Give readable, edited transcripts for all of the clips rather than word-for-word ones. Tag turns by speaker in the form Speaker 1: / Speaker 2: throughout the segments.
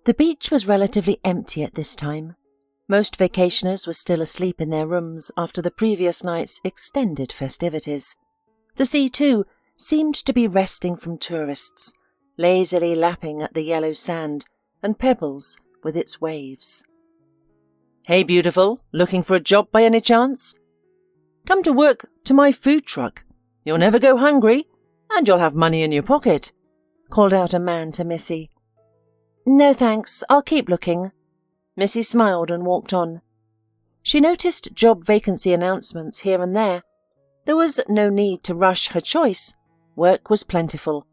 Speaker 1: The beach was relatively empty at this time. Most vacationers were still asleep in their rooms after the previous night's extended festivities. The sea, too, seemed to be resting from tourists, lazily lapping at the yellow sand and pebbles with its waves. "Hey, beautiful, looking for a job by any chance? Come to work to my food truck. You'll never go hungry, and you'll have money in your pocket," called out a man to Missy. "No thanks, I'll keep looking." Missy smiled and walked on. She noticed job vacancy announcements here and there. There was no need to rush her choice. Work was plentiful.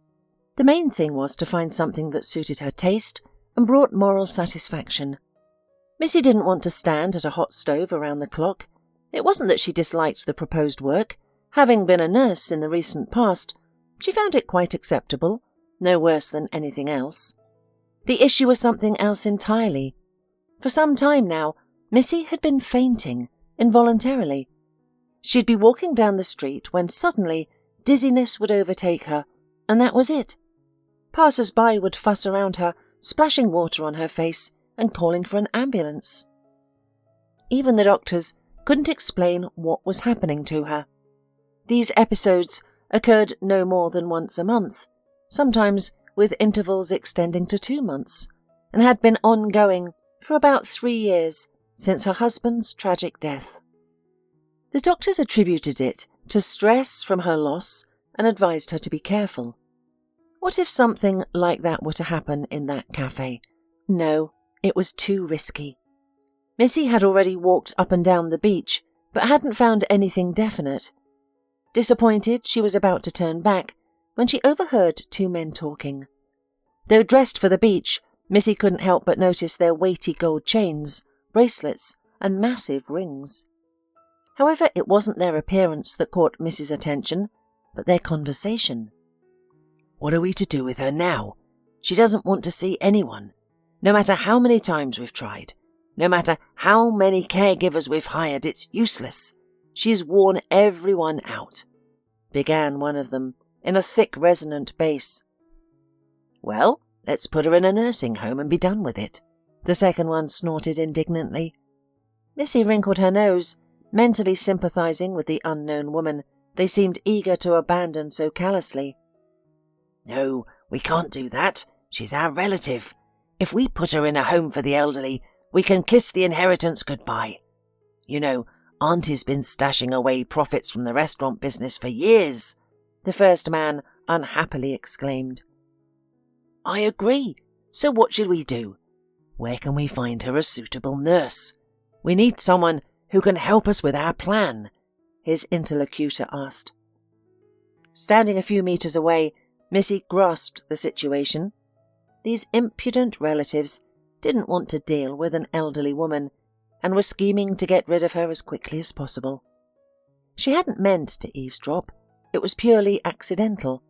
Speaker 1: The main thing was to find something that suited her taste and brought moral satisfaction. Missy didn't want to stand at a hot stove around the clock. It wasn't that she disliked the proposed work. Having been a nurse in the recent past, she found it quite acceptable, no worse than anything else. The issue was something else entirely. For some time now, Missy had been fainting, involuntarily. She'd be walking down the street when suddenly dizziness would overtake her, and that was it. Passers-by would fuss around her, splashing water on her face and calling for an ambulance. Even the doctors couldn't explain what was happening to her. These episodes occurred no more than once a month, sometimes with intervals extending to 2 months, and had been ongoing for about 3 years since her husband's tragic death. The doctors attributed it to stress from her loss and advised her to be careful. What if something like that were to happen in that cafe? No, it was too risky. Missy had already walked up and down the beach, but hadn't found anything definite. Disappointed, she was about to turn back when she overheard 2 men talking. Though dressed for the beach, Missy couldn't help but notice their weighty gold chains, bracelets, and massive rings. However, it wasn't their appearance that caught Missy's attention, but their conversation. "What are we to do with her now? She doesn't want to see anyone. No matter how many times we've tried, no matter how many caregivers we've hired, it's useless. She's worn everyone out," began one of them in a thick, resonant bass. "Well, let's put her in a nursing home and be done with it," the second one snorted indignantly. Missy wrinkled her nose, mentally sympathizing with the unknown woman they seemed eager to abandon so callously. "No, we can't do that. She's our relative. If we put her in a home for the elderly, we can kiss the inheritance goodbye. You know, Auntie's been stashing away profits from the restaurant business for years," the first man unhappily exclaimed. "I agree. So what should we do? Where can we find her a suitable nurse? We need someone who can help us with our plan," his interlocutor asked. Standing a few meters away, Missy grasped the situation. These impudent relatives didn't want to deal with an elderly woman and were scheming to get rid of her as quickly as possible. She hadn't meant to eavesdrop. It was purely accidental.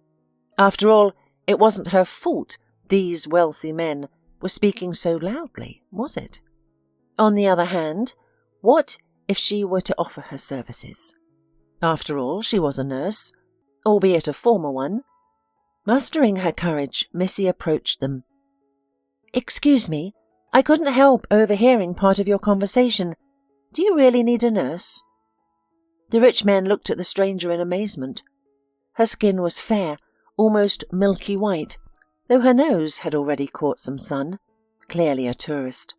Speaker 1: After all, it wasn't her fault these wealthy men were speaking so loudly, was it? On the other hand, what if she were to offer her services? After all, she was a nurse, albeit a former one. Mustering her courage, Missy approached them. "Excuse me, I couldn't help overhearing part of your conversation. Do you really need a nurse?" The rich man looked at the stranger in amazement. Her skin was fair, almost milky white, though her nose had already caught some sun. Clearly a tourist.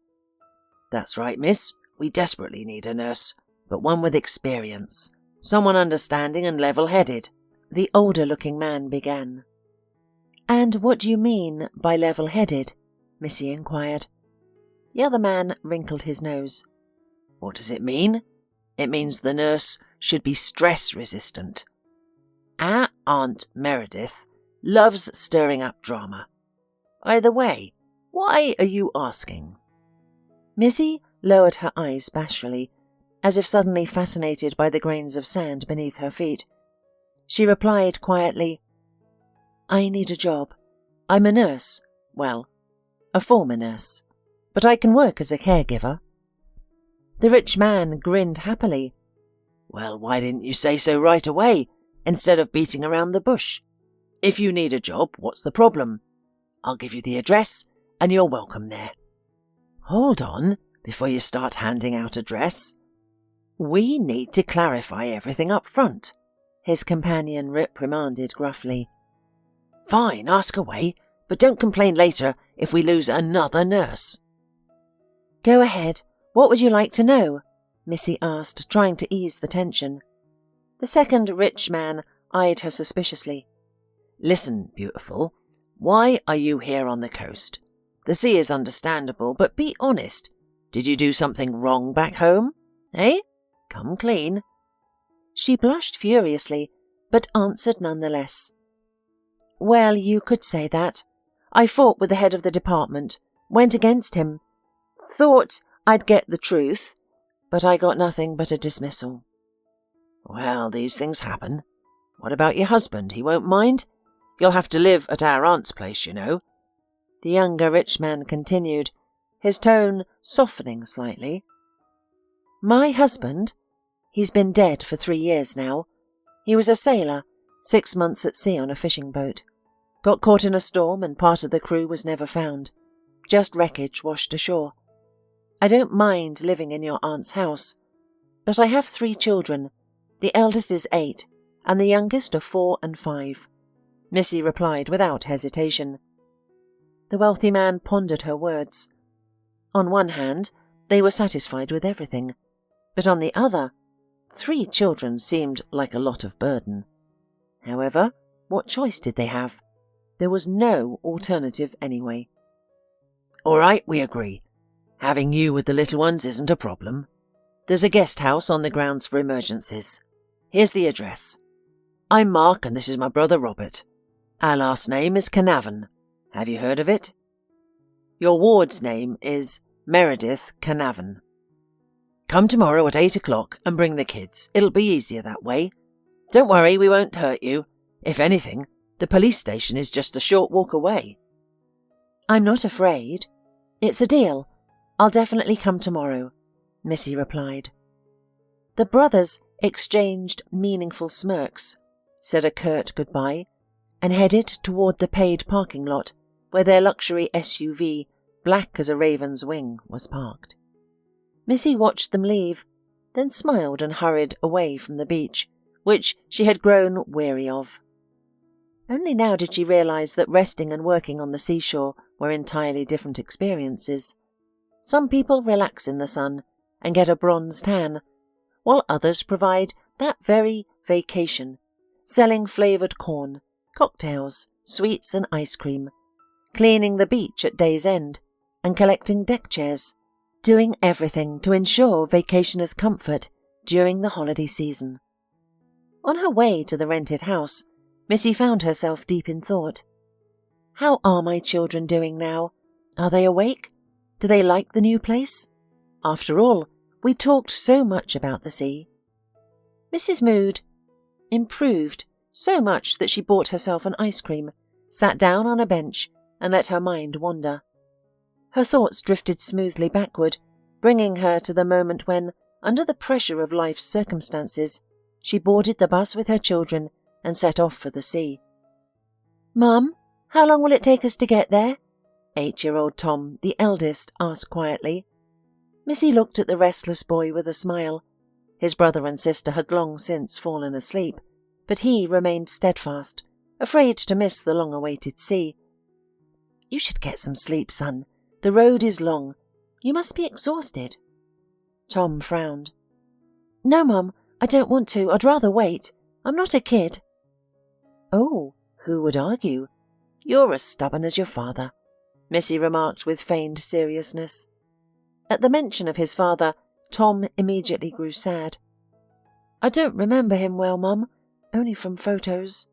Speaker 1: "That's right, miss. We desperately need a nurse, but one with experience. Someone understanding and level-headed," the older-looking man began. "And what do you mean by level-headed?" Missy inquired. The other man wrinkled his nose. "What does it mean? It means the nurse should be stress-resistant. Our Aunt Meredith loves stirring up drama. Either way, why are you asking?" Missy lowered her eyes bashfully, as if suddenly fascinated by the grains of sand beneath her feet. She replied quietly, "I need a job. I'm a nurse. Well, a former nurse. But I can work as a caregiver." The rich man grinned happily. "Well, why didn't you say so right away, instead of beating around the bush? If you need a job, what's the problem? I'll give you the address,
Speaker 2: and you're welcome there. Hold on, before you start handing out address. We need to clarify everything up front,
Speaker 1: his companion reprimanded gruffly.
Speaker 2: Fine, ask away, but don't complain later if we lose another nurse.
Speaker 1: Go ahead. What would you like to know? Missy asked, trying to ease the tension. The second rich man eyed her suspiciously.
Speaker 2: Listen, beautiful, why are you here on the coast? The sea is understandable, but be honest. Did you do something wrong back home? Eh? Come clean.
Speaker 1: She blushed furiously, but answered nonetheless. Well, you could say that. I fought with the head of the department, went against him, thought I'd get the truth, but I got nothing but a dismissal.
Speaker 2: Well, these things happen. What about your husband? He won't mind? You'll have to live at our aunt's place, you know.
Speaker 1: The younger rich man continued, his tone softening slightly. My husband? He's been dead for 3 years now. He was a sailor, 6 months at sea on a fishing boat. Got caught in a storm and part of the crew was never found. Just wreckage washed ashore. I don't mind living in your aunt's house, but I have 3 children. The eldest is 8, and the youngest are 4 and 5. Missy replied without hesitation. The wealthy man pondered her words. On one hand, they were satisfied with everything, but on the other, 3 children seemed like a lot of burden. However, what choice did they have? There was no alternative anyway.
Speaker 2: All right, we agree. Having you with the little ones isn't a problem. There's a guest house on the grounds for emergencies. Here's the address. I'm Mark and this is my brother Robert. Our last name is Carnarvon. Have you heard of it? Your ward's name is Meredith Carnarvon. Come tomorrow at 8 o'clock and bring the kids. It'll be easier that way. Don't worry, we won't hurt you. If anything, the police station is just a short walk away.
Speaker 1: I'm not afraid. It's a deal. I'll definitely come tomorrow, Missy replied. The brothers exchanged meaningful smirks, said a curt goodbye, and headed toward the paid parking lot where their luxury SUV, black as a raven's wing, was parked. Missy watched them leave, then smiled and hurried away from the beach, which she had grown weary of. Only now did she realize that resting and working on the seashore were entirely different experiences. Some people relax in the sun and get a bronze tan, while others provide that very vacation, selling flavoured corn, cocktails, sweets and ice cream, cleaning the beach at day's end, and collecting deck chairs, doing everything to ensure vacationers' comfort during the holiday season. On her way to the rented house, Missy found herself deep in thought. How are my children doing now? Are they awake? Do they like the new place? After all, we talked so much about the sea. Miss's mood improved so much that she bought herself an ice cream, sat down on a bench, and let her mind wander. Her thoughts drifted smoothly backward, bringing her to the moment when, under the pressure of life's circumstances, she boarded the bus with her children and set off for the sea. Mum, how long will it take us to get there? 8-year-old Tom, the eldest, asked quietly. Missy looked at the restless boy with a smile. His brother and sister had long since fallen asleep, but he remained steadfast, afraid to miss the long-awaited sea. You should get some sleep, son. The road is long. You must be exhausted. Tom frowned. No, Mum, I don't want to. I'd rather wait. I'm not a kid. Oh, who would argue? You're as stubborn as your father, Missy remarked with feigned seriousness. At the mention of his father, Tom immediately grew sad. I don't remember him well, Mum, only from photos.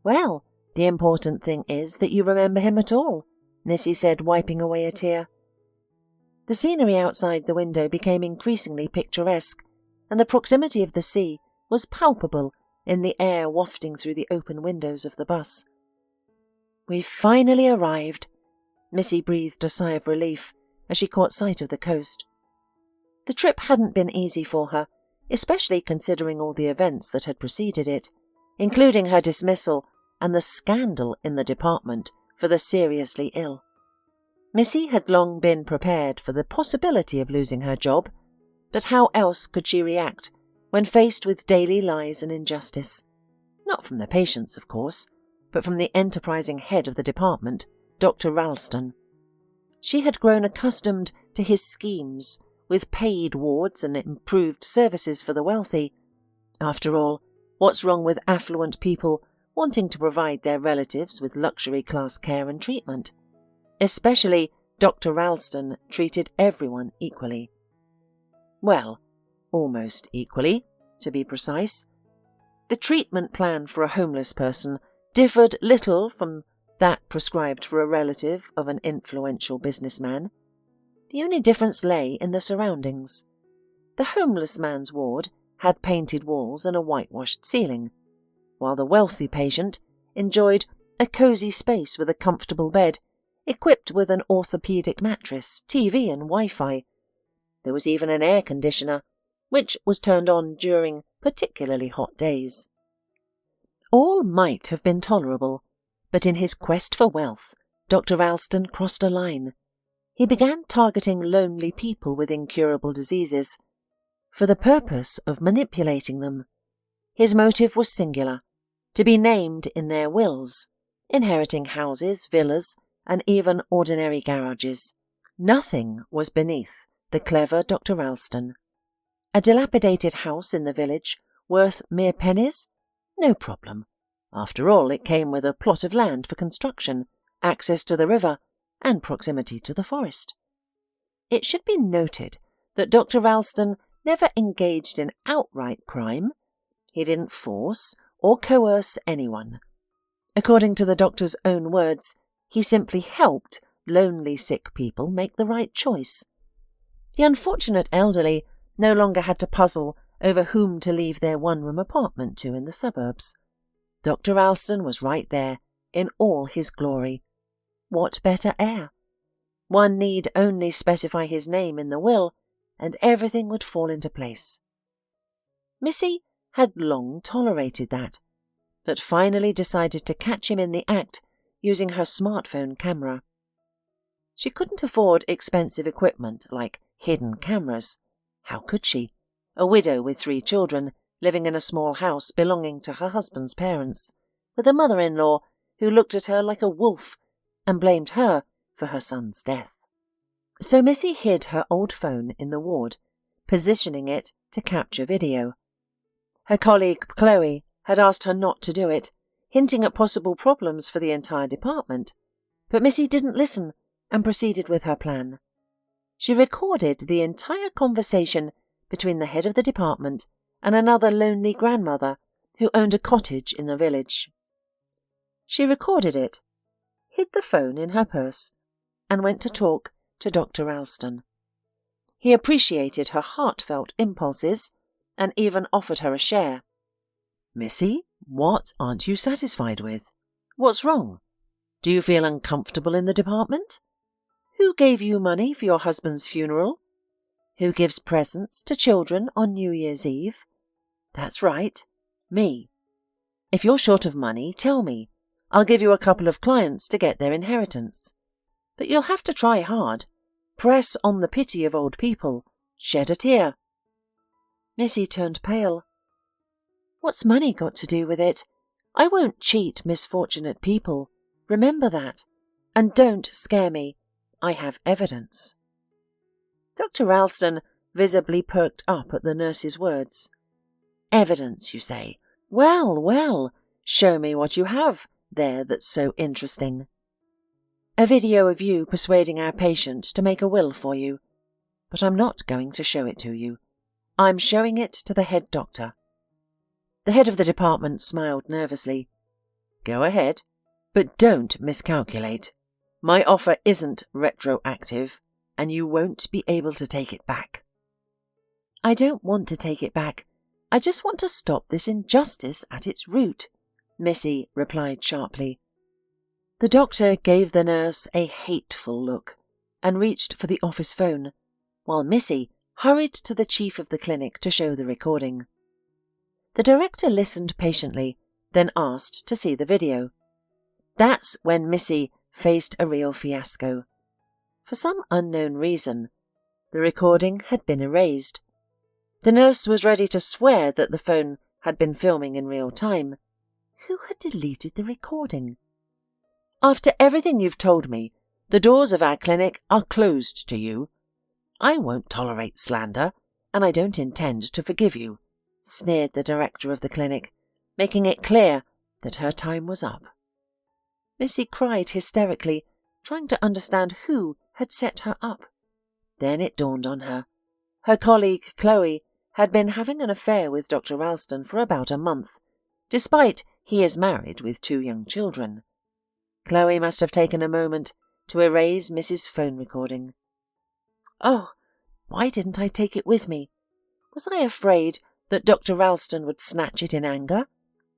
Speaker 1: Well, the important thing is that you remember him at all, Missy said, wiping away a tear. The scenery outside the window became increasingly picturesque, and the proximity of the sea was palpable in the air wafting through the open windows of the bus. We've finally arrived, Missy breathed a sigh of relief as she caught sight of the coast. The trip hadn't been easy for her, especially considering all the events that had preceded it, including her dismissal and the scandal in the department for the seriously ill. Missy had long been prepared for the possibility of losing her job, but how else could she react when faced with daily lies and injustice? Not from the patients, of course, but from the enterprising head of the department, Dr. Ralston. She had grown accustomed to his schemes, with paid wards and improved services for the wealthy. After all, what's wrong with affluent people wanting to provide their relatives with luxury class care and treatment? Especially Dr. Ralston treated everyone equally. Well, almost equally, to be precise. The treatment plan for a homeless person differed little from that prescribed for a relative of an influential businessman. The only difference lay in the surroundings. The homeless man's ward had painted walls and a whitewashed ceiling, while the wealthy patient enjoyed a cosy space with a comfortable bed, equipped with an orthopedic mattress, TV and Wi-Fi. There was even an air conditioner, which was turned on during particularly hot days. All might have been tolerable, but in his quest for wealth, Dr. Ralston crossed a line. He began targeting lonely people with incurable diseases, for the purpose of manipulating them. His motive was singular, to be named in their wills, inheriting houses, villas, and even ordinary garages. Nothing was beneath the clever Dr. Ralston. A dilapidated house in the village, worth mere pennies? No problem. After all, it came with a plot of land for construction, access to the river, and proximity to the forest. It should be noted that Dr. Ralston never engaged in outright crime. He didn't force or coerce anyone. According to the doctor's own words, he simply helped lonely sick people make the right choice. The unfortunate elderly no longer had to puzzle over whom to leave their one-room apartment to in the suburbs. Dr. Ralston was right there, in all his glory. What better heir? One need only specify his name in the will, and everything would fall into place. Missy had long tolerated that, but finally decided to catch him in the act using her smartphone camera. She couldn't afford expensive equipment like hidden cameras. How could she? A widow with 3 children, living in a small house belonging to her husband's parents, with a mother-in-law who looked at her like a wolf and blamed her for her son's death. So Missy hid her old phone in the ward, positioning it to capture video. Her colleague Chloe had asked her not to do it, hinting at possible problems for the entire department, but Missy didn't listen and proceeded with her plan. She recorded the entire conversation between the head of the department and another lonely grandmother who owned a cottage in the village. She recorded it, hid the phone in her purse, and went to talk to Dr. Ralston. He appreciated her heartfelt impulses and even offered her a share.
Speaker 2: Missy, what aren't you satisfied with? What's wrong? Do you feel uncomfortable in the department?
Speaker 1: Who gave you money for your husband's funeral? Who gives presents to children on New Year's Eve?
Speaker 2: That's right, me. If you're short of money, tell me. I'll give you a couple of clients to get their inheritance. But you'll have to try hard. Press on the pity of old people. Shed a tear.
Speaker 1: Missy turned pale. What's money got to do with it? I won't cheat misfortunate people. Remember that. And don't scare me. I have evidence. Dr. Ralston visibly perked up at the nurse's words.
Speaker 2: Evidence, you say? Well, well, show me what you have there that's so interesting.
Speaker 1: A video of you persuading our patient to make a will for you. But I'm not going to show it to you. I'm showing it to the head doctor. The head of the department smiled nervously.
Speaker 2: Go ahead, but don't miscalculate. My offer isn't retroactive, and you won't be able to take it back.
Speaker 1: I don't want to take it back. I just want to stop this injustice at its root, Missy replied sharply. The doctor gave the nurse a hateful look and reached for the office phone, while Missy hurried to the chief of the clinic to show the recording. The director listened patiently, then asked to see the video. That's when Missy faced a real fiasco. For some unknown reason, the recording had been erased. The nurse was ready to swear that the phone had been filming in real time. Who had deleted the recording? "After everything you've told me, the doors of our clinic are closed to you. I won't tolerate slander, and I don't intend to forgive you," sneered the director of the clinic, making it clear that her time was up. Missy cried hysterically, trying to understand who had set her up. Then it dawned on her. Her colleague Chloe had been having an affair with Dr. Ralston for about a month, despite he is married with 2 young children. Chloe must have taken a moment to erase Missy's phone recording. Oh, why didn't I take it with me? Was I afraid that Dr. Ralston would snatch it in anger?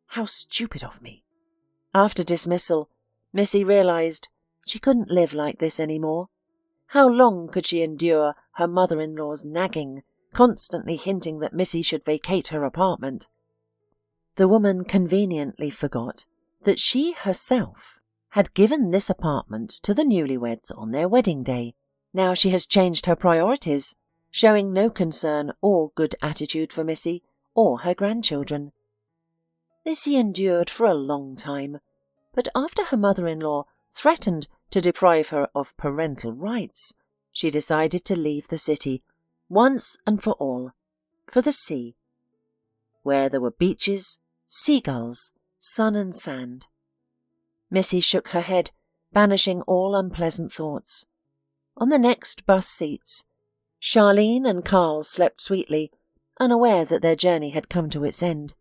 Speaker 1: How stupid of me. After dismissal, Missy realised she couldn't live like this anymore. How long could she endure her mother-in-law's nagging, constantly hinting that Missy should vacate her apartment? The woman conveniently forgot that she herself had given this apartment to the newlyweds on their wedding day. Now she has changed her priorities, showing no concern or good attitude for Missy or her grandchildren. Missy endured for a long time, but after her mother-in-law threatened to deprive her of parental rights, she decided to leave the city, once and for all, for the sea, where there were beaches, seagulls, sun and sand. Missy shook her head, banishing all unpleasant thoughts. On the next bus seats, Charlene and Carl slept sweetly, unaware that their journey had come to its end.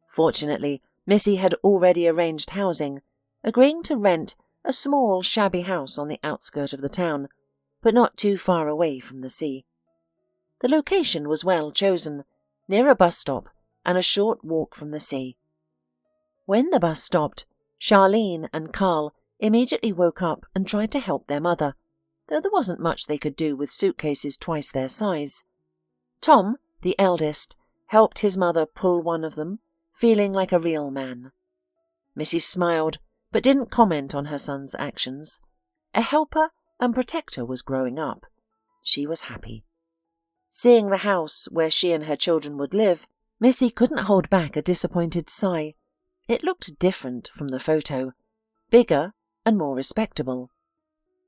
Speaker 1: Fortunately, Missy had already arranged housing, agreeing to rent a small, shabby house on the outskirt of the town, but not too far away from the sea. The location was well chosen, near a bus stop and a short walk from the sea. When the bus stopped, Charlene and Carl immediately woke up and tried to help their mother, though there wasn't much they could do with suitcases twice their size. Tom, the eldest, helped his mother pull one of them, feeling like a real man. Missy smiled, but didn't comment on her son's actions. A helper and protector was growing up. She was happy. Seeing the house where she and her children would live, Missy couldn't hold back a disappointed sigh. It looked different from the photo, bigger and more respectable.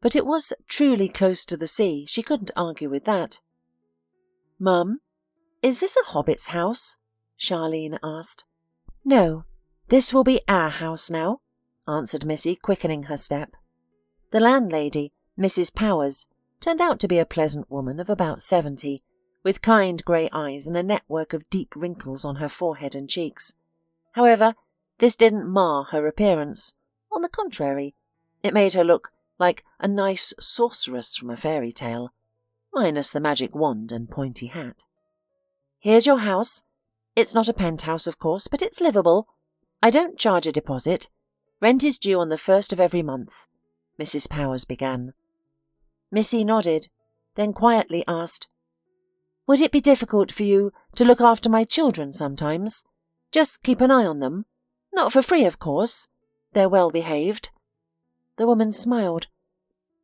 Speaker 1: But it was truly close to the sea, she couldn't argue with that. "Mum, is this a hobbit's house?" Charlene asked. "No, this will be our house now," answered Missy, quickening her step. The landlady, Mrs. Powers, turned out to be a pleasant woman of about 70, with kind grey eyes and a network of deep wrinkles on her forehead and cheeks. However, this didn't mar her appearance. On the contrary, it made her look like a nice sorceress from a fairy tale, minus the magic wand and pointy hat. "Here's your house. It's not a penthouse, of course, but it's livable. I don't charge a deposit. Rent is due on the 1st of every month," Mrs. Powers began. Missy nodded, then quietly asked, "Would it be difficult for you to look after my children sometimes? Just keep an eye on them. Not for free, of course. They're well behaved." The woman smiled.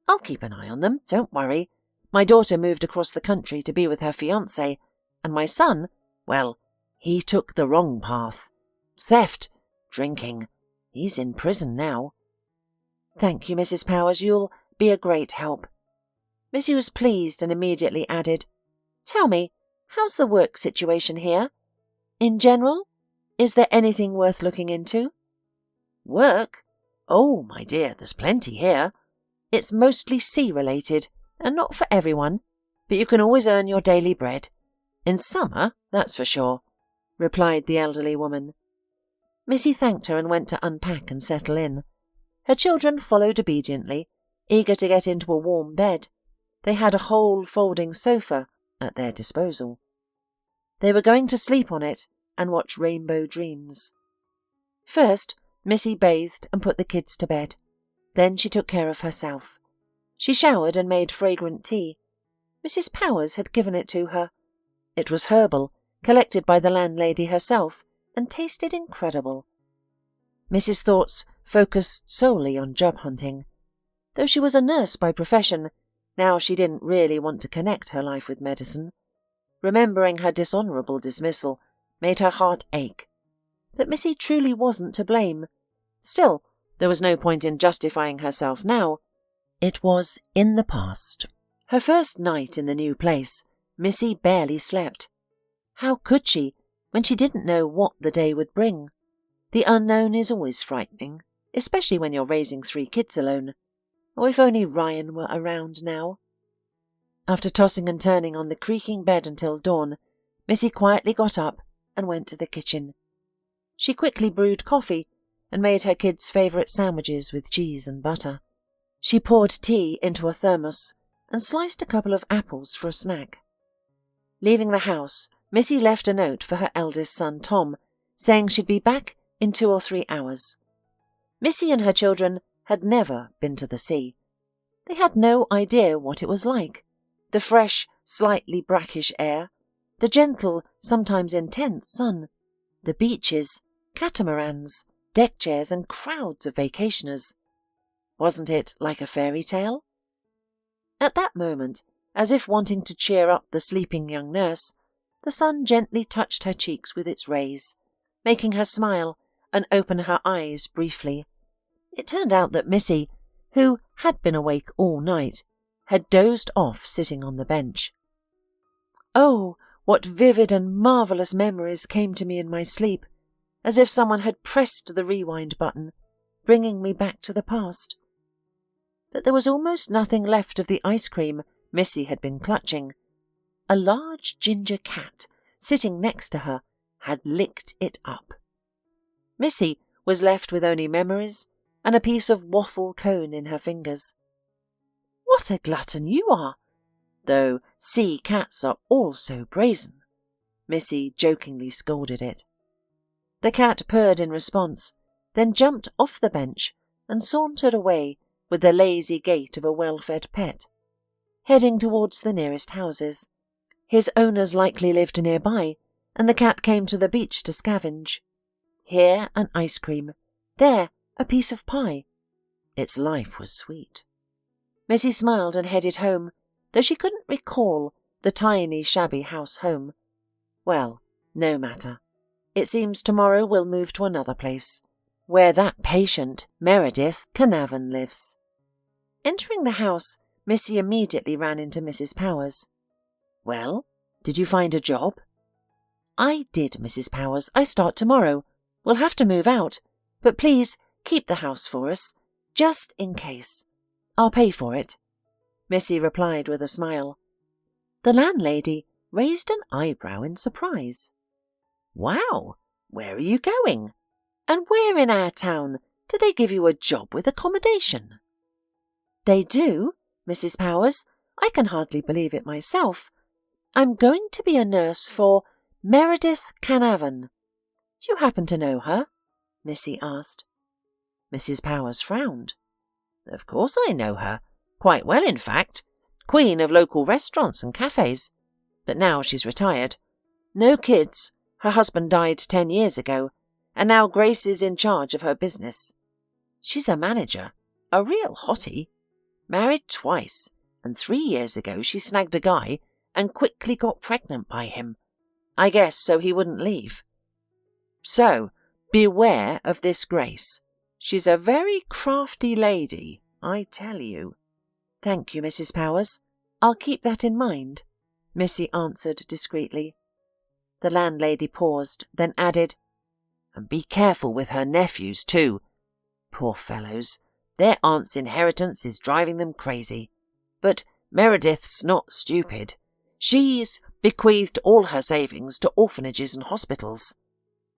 Speaker 1: "I'll keep an eye on them, don't worry. My daughter moved across the country to be with her fiancé, and my son, well, he took the wrong path. Theft, drinking. He's in prison now." "Thank you, Mrs. Powers, you'll be a great help." Missy was pleased and immediately added, "Tell me, how's the work situation here? In general, is there anything worth looking into?" "Work? Oh, my dear, there's plenty here. It's mostly sea-related, and not for everyone, but you can always earn your daily bread. In summer, that's for sure," replied the elderly woman. Missy thanked her and went to unpack and settle in. Her children followed obediently, eager to get into a warm bed. They had a whole folding sofa at their disposal. They were going to sleep on it and watch rainbow dreams. First, Missy bathed and put the kids to bed. Then she took care of herself. She showered and made fragrant tea. Mrs. Powers had given it to her. It was herbal, collected by the landlady herself, and tasted incredible. Miss's thoughts focused solely on job hunting. Though she was a nurse by profession, Now she didn't really want to connect her life with medicine. Remembering her dishonourable dismissal made her heart ache. But Missy truly wasn't to blame. Still, there was no point in justifying herself now. It was in the past. Her first night in the new place, Missy barely slept. How could she, when she didn't know what the day would bring? The unknown is always frightening, especially when you're raising 3 kids alone. Oh, if only Ryan were around now. After tossing and turning on the creaking bed until dawn, Missy quietly got up and went to the kitchen. She quickly brewed coffee and made her kids' favourite sandwiches with cheese and butter. She poured tea into a thermos and sliced a couple of apples for a snack. Leaving the house, Missy left a note for her eldest son Tom, saying she'd be back in 2 or 3 hours. Missy and her children had never been to the sea. They had no idea what it was like. The fresh, slightly brackish air, the gentle, sometimes intense sun, the beaches, catamarans, deck chairs and crowds of vacationers. Wasn't it like a fairy tale? At that moment, as if wanting to cheer up the sleeping young nurse, the sun gently touched her cheeks with its rays, making her smile and open her eyes briefly. It turned out that Missy, who had been awake all night, had dozed off sitting on the bench. Oh, what vivid and marvellous memories came to me in my sleep, as if someone had pressed the rewind button, bringing me back to the past. But there was almost nothing left of the ice cream Missy had been clutching. A large ginger cat, sitting next to her, had licked it up. Missy was left with only memories and a piece of waffle cone in her fingers. What a glutton you are! Though sea cats are all so brazen, Missy jokingly scolded it. The cat purred in response, then jumped off the bench and sauntered away with the lazy gait of a well-fed pet, heading towards the nearest houses. His owners likely lived nearby, and the cat came to the beach to scavenge. Here an ice cream, there a piece of pie. Its life was sweet. Missy smiled and headed home, though she couldn't recall the tiny, shabby house home. Well, no matter. It seems tomorrow we'll move to another place, where that patient, Meredith Carnarvon, lives. Entering the house, Missy immediately ran into Mrs. Powers. Well, did you find a job? I did, Mrs. Powers. I start tomorrow. We'll have to move out, but please keep the house for us, just in case. I'll pay for it, Missy replied with a smile. The landlady raised an eyebrow in surprise. Wow, where are you going? And where in our town do they give you a job with accommodation? They do, Mrs. Powers. I can hardly believe it myself. I'm going to be a nurse for Meredith Carnarvon. You happen to know her? Missy asked. Mrs. Powers frowned. Of course I know her. Quite well, in fact. Queen of local restaurants and cafes. But now she's retired. No kids. Her husband died 10 years ago, and now Grace is in charge of her business. She's a manager, a real hottie. Married twice, and 3 years ago she snagged a guy and quickly got pregnant by him. I guess so he wouldn't leave. So, beware of this Grace. She's a very crafty lady, I tell you. Thank you, Mrs. Powers. I'll keep that in mind, Missy answered discreetly. The landlady paused, then added, And be careful with her nephews, too. Poor fellows. Their aunt's inheritance is driving them crazy. But Meredith's not stupid. She's bequeathed all her savings to orphanages and hospitals.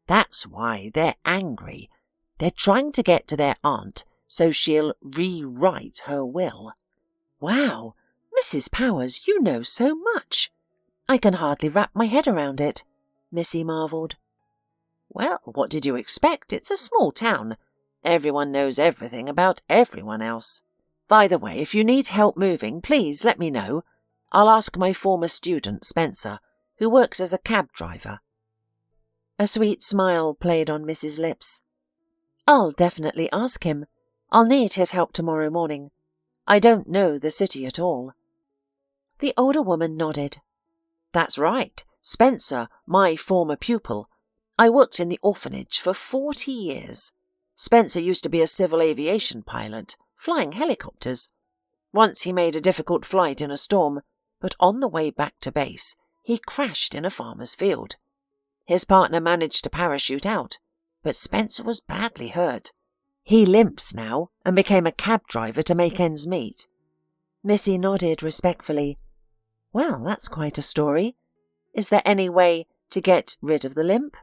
Speaker 1: That's why they're angry. They're trying to get to their aunt so she'll rewrite her will. Wow, Mrs. Powers, you know so much. I can hardly wrap my head around it, Missy marvelled. Well, what did you expect? It's a small town. Everyone knows everything about everyone else. By the way, if you need help moving, please let me know. I'll ask my former student, Spencer, who works as a cab driver. A sweet smile played on Missy's lips. I'll definitely ask him. I'll need his help tomorrow morning. I don't know the city at all. The older woman nodded.
Speaker 2: That's right. Spencer, my former pupil. I worked in the orphanage for 40 years. Spencer used to be a civil aviation pilot, flying helicopters. Once he made a difficult flight in a storm, but on the way back to base, he crashed in a farmer's field. His partner managed to parachute out, but Spencer was badly hurt. He limps now and became a cab driver to make ends meet.
Speaker 1: Missy nodded respectfully. Well, that's quite a story. Is there any way to get rid of the limp?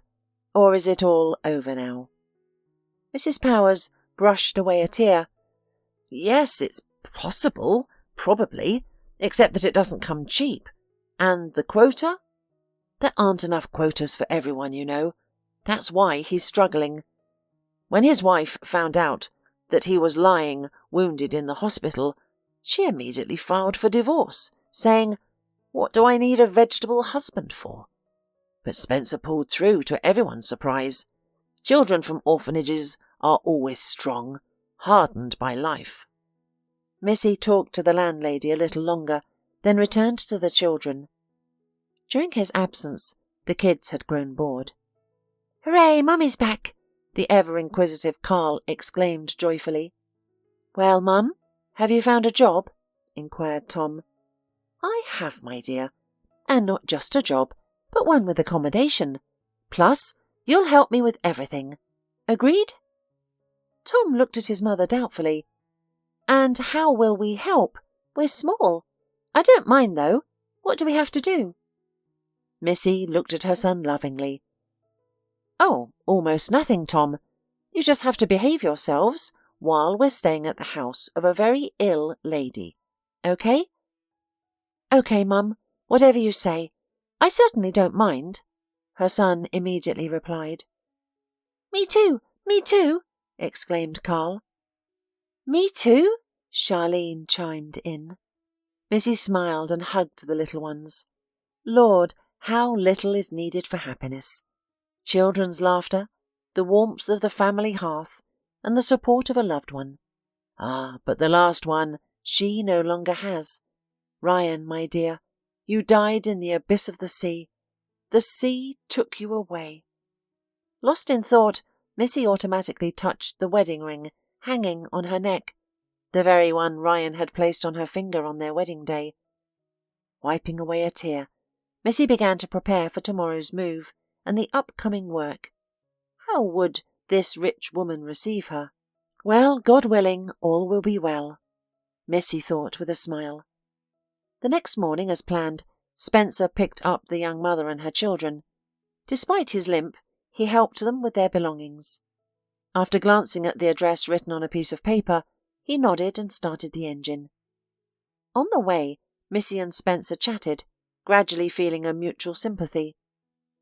Speaker 1: Or is it all over now? Mrs. Powers brushed away a tear.
Speaker 2: Yes, it's possible, probably, except that it doesn't come cheap. And the quota? There aren't enough quotas for everyone, you know. That's why he's struggling. When his wife found out that he was lying wounded in the hospital, she immediately filed for divorce, saying, "What do I need a vegetable husband for?" But Spencer pulled through to everyone's surprise. Children from orphanages are always strong, hardened by life.
Speaker 1: Missy talked to the landlady a little longer, then returned to the children. During his absence, the kids had grown bored. "Hooray, Mummy's back!" the ever-inquisitive Carl exclaimed joyfully. "Well, Mum, have you found a job?" inquired Tom. "I have, my dear, and not just a job, but one with accommodation. Plus, you'll help me with everything. Agreed?" Tom looked at his mother doubtfully. "And how will we help? We're small. I don't mind, though. What do we have to do?" Missy looked at her son lovingly. "Oh, almost nothing, Tom. You just have to behave yourselves while we're staying at the house of a very ill lady. OK?" "OK, Mum. Whatever you say. I certainly don't mind," her son immediately replied. "Me too, me too," exclaimed Carl. "Me too," Charlene chimed in. Missy smiled and hugged the little ones. Lord, how little is needed for happiness. Children's laughter, the warmth of the family hearth, and the support of a loved one. Ah, but the last one she no longer has. Ryan, my dear, you died in the abyss of the sea. The sea took you away. Lost in thought, Missy automatically touched the wedding ring hanging on her neck, the very one Ryan had placed on her finger on their wedding day. Wiping away a tear, Missy began to prepare for tomorrow's move and the upcoming work. How would this rich woman receive her? Well, God willing, all will be well, Missy thought with a smile. The next morning, as planned, Spencer picked up the young mother and her children. Despite his limp, he helped them with their belongings. After glancing at the address written on a piece of paper, he nodded and started the engine. On the way, Missy and Spencer chatted, gradually feeling a mutual sympathy.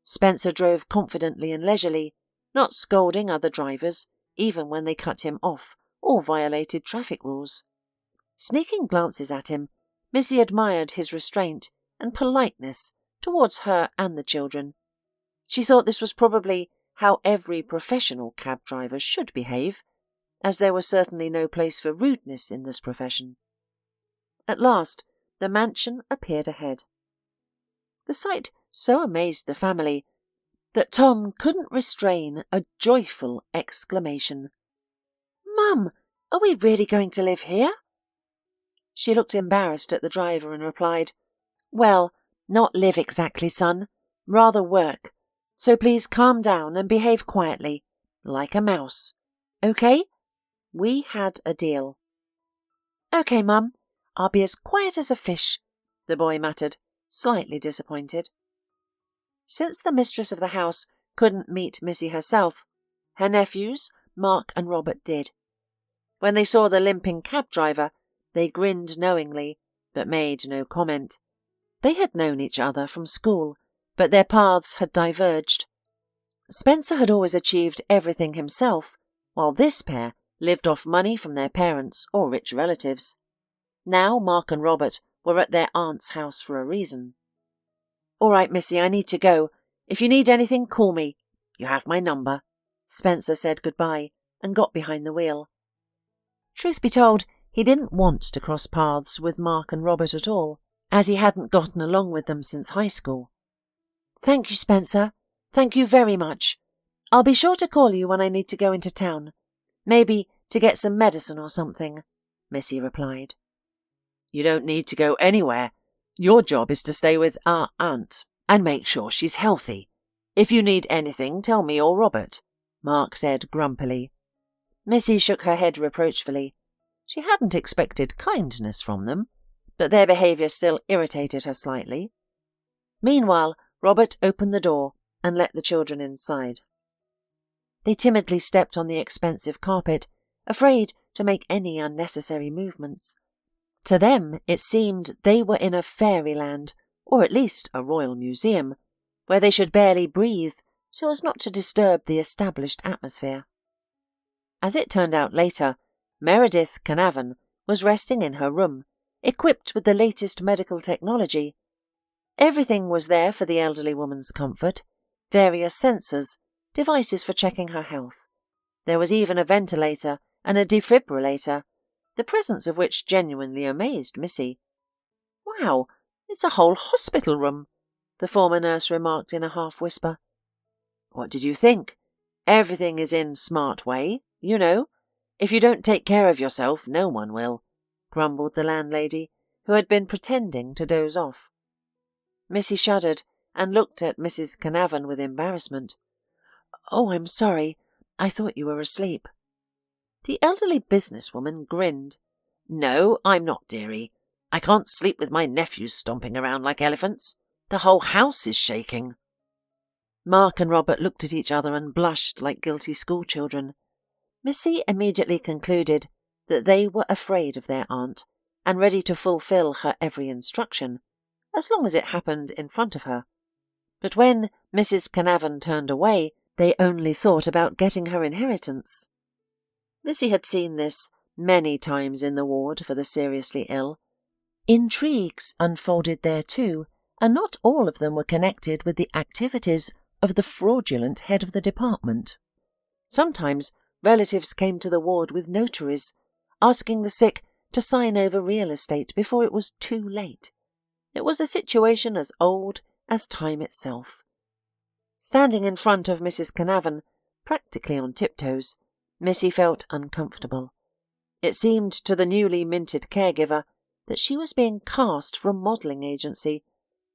Speaker 1: Spencer drove confidently and leisurely, not scolding other drivers, even when they cut him off or violated traffic rules. Sneaking glances at him, Missy admired his restraint and politeness towards her and the children. She thought this was probably how every professional cab driver should behave, as there was certainly no place for rudeness in this profession. At last, the mansion appeared ahead. The sight so amazed the family that Tom couldn't restrain a joyful exclamation. "Mum, are we really going to live here?" She looked embarrassed at the driver and replied, "Well, not live exactly, son. Rather work. So please calm down and behave quietly, like a mouse. OK? We had a deal." "OK, Mum. I'll be as quiet as a fish," the boy muttered, slightly disappointed. Since the mistress of the house couldn't meet Missy herself, her nephews, Mark and Robert, did. When they saw the limping cab driver, they grinned knowingly, but made no comment. They had known each other from school, but their paths had diverged. Spencer had always achieved everything himself, while this pair lived off money from their parents or rich relatives. Now Mark and Robert were at their aunt's house for a reason. "All right, Missy, I need to go. If you need anything, call me. You have my number." Spencer said goodbye and got behind the wheel. Truth be told, he didn't want to cross paths with Mark and Robert at all, as he hadn't gotten along with them since high school. "Thank you, Spencer. Thank you very much. I'll be sure to call you when I need to go into town. Maybe to get some medicine or something," Missy replied.
Speaker 2: "You don't need to go anywhere. Your job is to stay with our aunt and make sure she's healthy. If you need anything, tell me or Robert," Mark said grumpily.
Speaker 1: Missy shook her head reproachfully. She hadn't expected kindness from them, but their behaviour still irritated her slightly. Meanwhile, Robert opened the door and let the children inside. They timidly stepped on the expensive carpet, afraid to make any unnecessary movements. To them it seemed they were in a fairyland, or at least a royal museum, where they should barely breathe so as not to disturb the established atmosphere. As it turned out later, Meredith Carnarvon was resting in her room, equipped with the latest medical technology. Everything was there for the elderly woman's comfort: various sensors, devices for checking her health. There was even a ventilator and a defibrillator, the presence of which genuinely amazed Missy. "Wow, it's a whole hospital room," the former nurse remarked in a half-whisper.
Speaker 2: "What did you think? Everything is in smart way, you know. If you don't take care of yourself, no one will," grumbled the landlady, who had been pretending to doze off.
Speaker 1: Missy shuddered and looked at Mrs. Carnarvon with embarrassment. "Oh, I'm sorry. I thought you were asleep." The elderly businesswoman grinned.
Speaker 2: "No, I'm not, dearie. I can't sleep with my nephews stomping around like elephants. The whole house is shaking."
Speaker 1: Mark and Robert looked at each other and blushed like guilty schoolchildren. Missy immediately concluded that they were afraid of their aunt and ready to fulfil her every instruction, as long as it happened in front of her. But when Mrs. Carnarvon turned away, they only thought about getting her inheritance. Missy had seen this many times in the ward for the seriously ill. Intrigues unfolded there too, and not all of them were connected with the activities of the fraudulent head of the department. Sometimes relatives came to the ward with notaries, asking the sick to sign over real estate before it was too late. It was a situation as old as time itself. Standing in front of Mrs. Carnarvon, practically on tiptoes, Missy felt uncomfortable. It seemed to the newly minted caregiver that she was being cast for a modelling agency,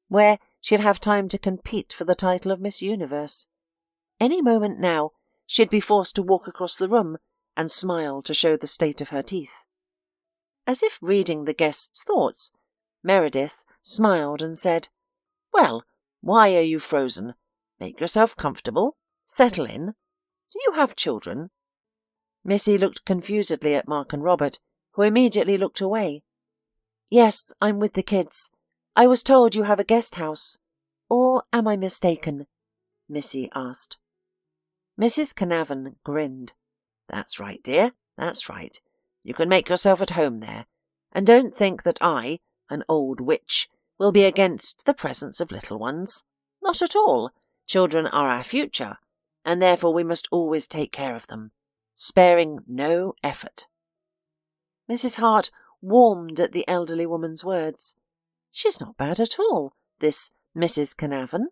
Speaker 1: where she'd have time to compete for the title of Miss Universe. Any moment now, she'd be forced to walk across the room and smile to show the state of her teeth. As if reading the guest's thoughts, Meredith smiled and said, "Well, why are you frozen? Make yourself comfortable. Settle in. Do you have children?" Missy looked confusedly at Mark and Robert, who immediately looked away. "Yes, I'm with the kids. I was told you have a guest house. Or am I mistaken?" Missy asked.
Speaker 2: Mrs. Carnarvon grinned. "That's right, dear, that's right. You can make yourself at home there. And don't think that I, an old witch, will be against the presence of little ones. Not at all. Children are our future, and therefore we must always take care of them, sparing no effort."
Speaker 1: Mrs. Hart warmed at the elderly woman's words. She's not bad at all, this Mrs. Carnarvon.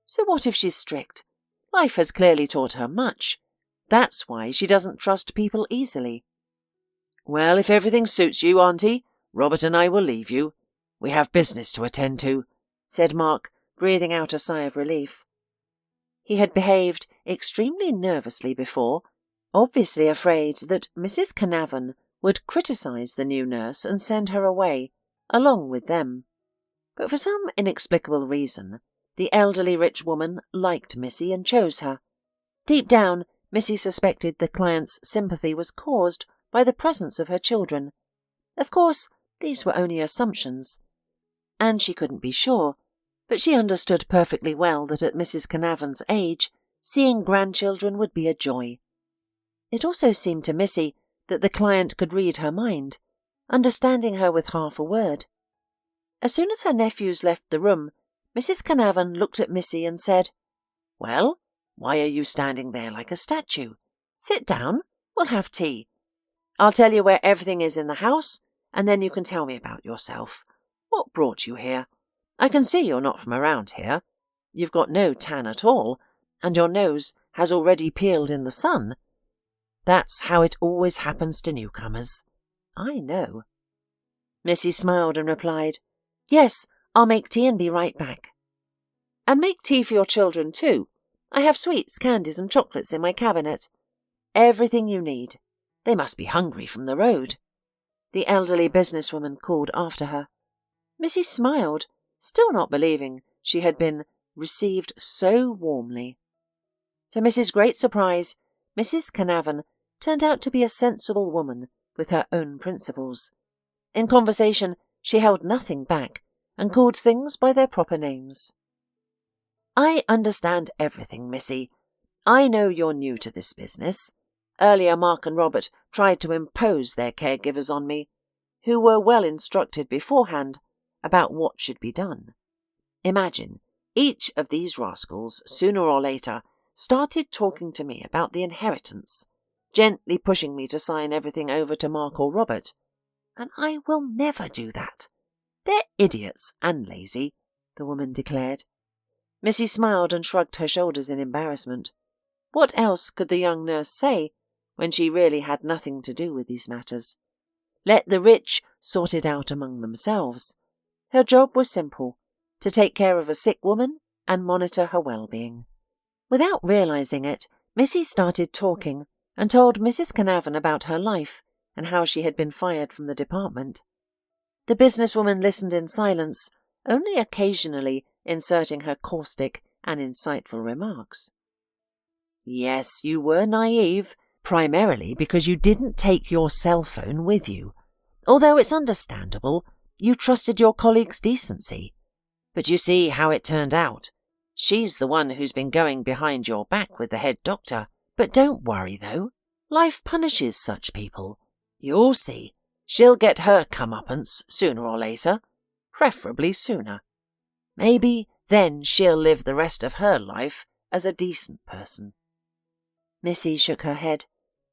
Speaker 1: So what if she's strict? Life has clearly taught her much. That's why she doesn't trust people easily.
Speaker 2: "Well, if everything suits you, Auntie, Robert and I will leave you. We have business to attend to,"
Speaker 1: said Mark, breathing out a sigh of relief. He had behaved extremely nervously before, obviously afraid that Mrs. Carnarvon would criticise the new nurse and send her away, along with them. But for some inexplicable reason, the elderly rich woman liked Missy and chose her. Deep down, Missy suspected the client's sympathy was caused by the presence of her children. Of course, these were only assumptions, and she couldn't be sure, but she understood perfectly well that at Mrs. Carnarvon's age, seeing grandchildren would be a joy. It also seemed to Missy that the client could read her mind, understanding her with half a word. As soon as her nephews left the room, Mrs. Carnarvon looked at Missy and said,
Speaker 2: "Well, why are you standing there like a statue? Sit down, we'll have tea. I'll tell you where everything is in the house, and then you can tell me about yourself. What brought you here? I can see you're not from around here. You've got no tan at all, and your nose has already peeled in the sun. That's how it always happens to newcomers. I know.
Speaker 1: Missy smiled and replied, "Yes, I'll make tea and be right back." "And make tea for your children too. I have sweets, candies and chocolates in my cabinet. Everything you need.
Speaker 2: They must be hungry from the road,"
Speaker 1: the elderly businesswoman called after her. Missy smiled, still not believing she had been received so warmly. To Miss's great surprise, Mrs. Carnarvon turned out to be a sensible woman with her own principles. In conversation, she held nothing back and called things by their proper names.
Speaker 2: "I understand everything, Missy. I know you're new to this business. Earlier Mark and Robert tried to impose their caregivers on me, who were well instructed beforehand about what should be done. Imagine, each of these rascals, sooner or later, started talking to me about the inheritance, gently pushing me to sign everything over to Mark or Robert. And I will never do that. They're idiots and lazy," the woman declared.
Speaker 1: Missy smiled and shrugged her shoulders in embarrassment. What else could the young nurse say when she really had nothing to do with these matters? Let the rich sort it out among themselves. Her job was simple, to take care of a sick woman and monitor her well-being. Without realizing it, Missy started talking and told Mrs. Carnarvon about her life and how she had been fired from the department. The businesswoman listened in silence, only occasionally inserting her caustic and insightful remarks.
Speaker 2: "Yes, you were naive, primarily because you didn't take your cell phone with you. Although it's understandable, you trusted your colleague's decency. But you see how it turned out. She's the one who's been going behind your back with the head doctor. But don't worry, though. Life punishes such people. You'll see. She'll get her comeuppance sooner or later, preferably sooner. Maybe then she'll live the rest of her life as a decent person."
Speaker 1: Missy shook her head.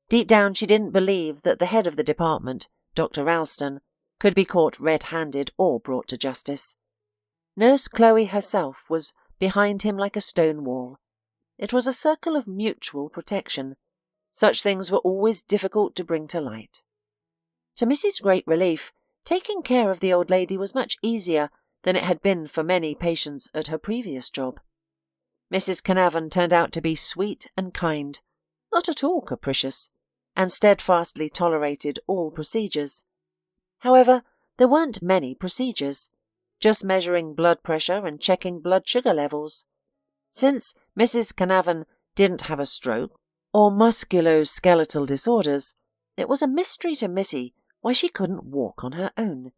Speaker 1: Deep down she didn't believe that the head of the department, Dr. Ralston, could be caught red-handed or brought to justice. Nurse Chloe herself was behind him like a stone wall. It was a circle of mutual protection. Such things were always difficult to bring to light. To Missy's great relief, taking care of the old lady was much easier than it had been for many patients at her previous job. Mrs. Carnarvon turned out to be sweet and kind, not at all capricious, and steadfastly tolerated all procedures. However, there weren't many procedures, just measuring blood pressure and checking blood sugar levels. Since Mrs. Carnarvon didn't have a stroke or musculoskeletal disorders, it was a mystery to Missy why she couldn't walk on her own.